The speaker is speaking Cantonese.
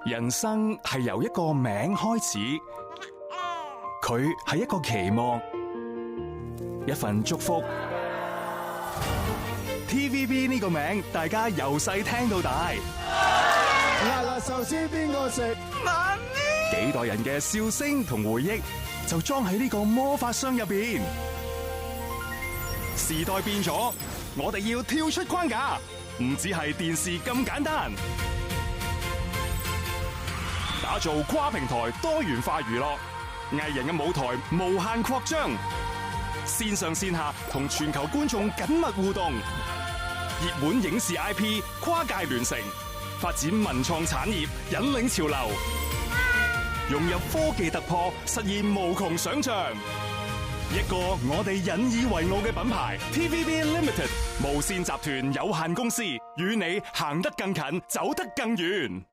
人生係由一個名開始，佢係一個期望，一份祝福。TVB 呢個名，大家由細聽到大。辣辣壽司邊個食？媽咪。幾代人嘅笑聲同回憶，就裝喺呢個魔法箱入邊。時代變咗，我哋要跳出框架，唔只係電視咁簡單。打造跨平台多元化娛樂，藝人嘅舞台無限擴張，線上線下同全球觀眾緊密互動，熱門影視 IP 跨界聯乘，發展文創產業，引領潮流，融入科技突破，實現無窮想象。一個我哋引以為傲嘅品牌 TVB Limited 無線集團有限公司，與你行得更近，走得更遠。